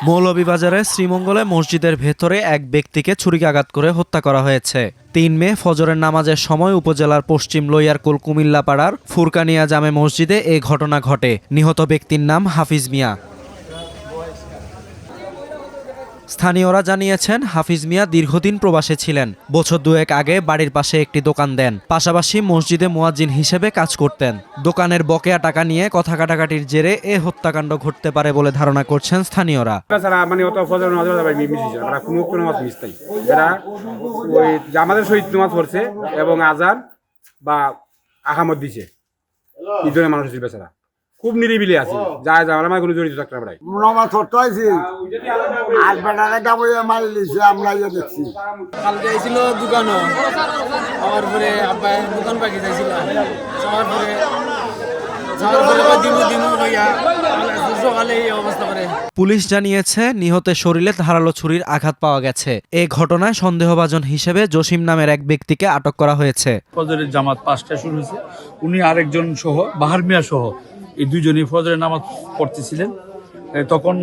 মৌলভীবাজারের শ্রীমঙ্গলে মসজিদের ভেতরে এক ব্যক্তিকে ছুরিকাঘাত করে হত্যা করা হয়েছে। ৩ মে ফজরের নামাজের সময় উপজেলার পশ্চিম লইয়ারকুল কুমিল্লাপাড়ার ফুরকানিয়া জামে মসজিদে এ ঘটনা ঘটে। নিহত ব্যক্তির নাম হাফিজ মিয়া। স্থানীয়রা জানিয়েছেন, হাফিজ মিয়া দীর্ঘদিন প্রবাসে ছিলেন। বছর দুয়েক আগে বাড়ির পাশে একটি দোকান দেন, পাশাপাশি মসজিদে মুয়াজ্জিন হিসেবে কাজ করতেন। দোকানের বকেয়া টাকা নিয়ে কথা কাটাকাটির জেরে এ হত্যাকাণ্ড ঘটতে পারে বলে ধারণা করছেন স্থানীয়রা। আমাদের শহীদ নামাজ পড়ছে এবং আজান বা আহামত দিছে, এই ধরনের মানুষ ছিল বেচারা, খুব নিরিবিলি আছে, যায় যায় আমার কোনো জড়িত থাকতে পারে। নমাজ পড়তে হয়েছে আজ বেটাকে যাবো মারি দিয়েছে, আমরা দেখছি। কালকে আইছিল দোকানও, আমার পরে আব্বা দোকান পাখি যাইছিল, যাওয়ার পরে পুলিশ জানিয়েছে, নিহতের শরীরে ধারালো ছুরির আঘাত পাওয়া গেছে। এ ঘটনায় সন্দেহভাজন হিসেবে জসিম নামের এক ব্যক্তিকে আটক করা হয়েছে। ফজরের জামাত 5টায় শুরু হয়েছে, উনি আরেকজন সহ বাহার মিয়া সহ এই দুজনই ফজরের নামাজ পড়তেছিলেন। তখন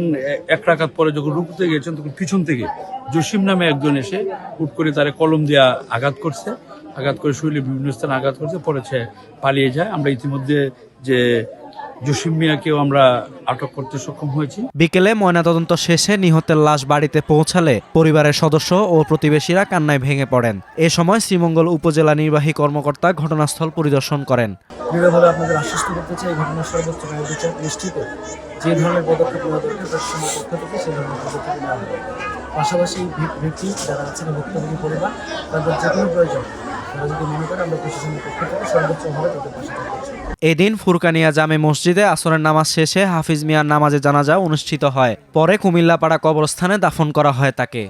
এক রাকাত পরে যখন রুকুতে গেছেন, তখন পিছন থেকে জসিম নামে একজন এসে হুট করে তারে কলম দিয়া আঘাত করছে, আঘাত করে শরীরে বিভিন্ন স্থানে আঘাত করছে, পরে সে পালিয়ে যায়। আমরা ইতিমধ্যে যে জসিম মিয়াকেও আমরা আটক করতে সক্ষম হয়েছি। বিকেলে ময়নাতদন্ত শেষে নিহতের লাশ বাড়িতে পৌঁছালে পরিবারের সদস্য ও প্রতিবেশীরা কান্নায় ভেঙে পড়েন। এ সময় শ্রীমঙ্গল উপজেলা নির্বাহী কর্মকর্তা ঘটনাস্থল পরিদর্শন করেন। দৃঢ়ভাবে আপনাদের আশ্বস্ত করতে চাই, এই ঘটনার সর্বোচ্চ ন্যায় বিচার নিশ্চিত যে ধরনের পদক্ষেপ নেওয়া দরকার প্রশাসনের পক্ষ থেকে সেই ধরনের পদক্ষেপ নেওয়া হবে। পাশাপাশি ব্যক্তি যারা আছেন ভুক্তভোগী পরিবার, তাদের যে কোনো প্রয়োজন তারা যদি মনে করে, আমরা প্রশাসনের পক্ষ থেকে সর্বোচ্চভাবে তাদের পাশে থাকবো। এদিন ফুরকানিয়া জামে মসজিদে আসরের নামাজ শেষে হাফিজ মিয়ার নামাজে জানাজা অনুষ্ঠিত হয়। পরে কুমিল্লাপাড়া কবরস্থানে দাফন করা হয় তাকে।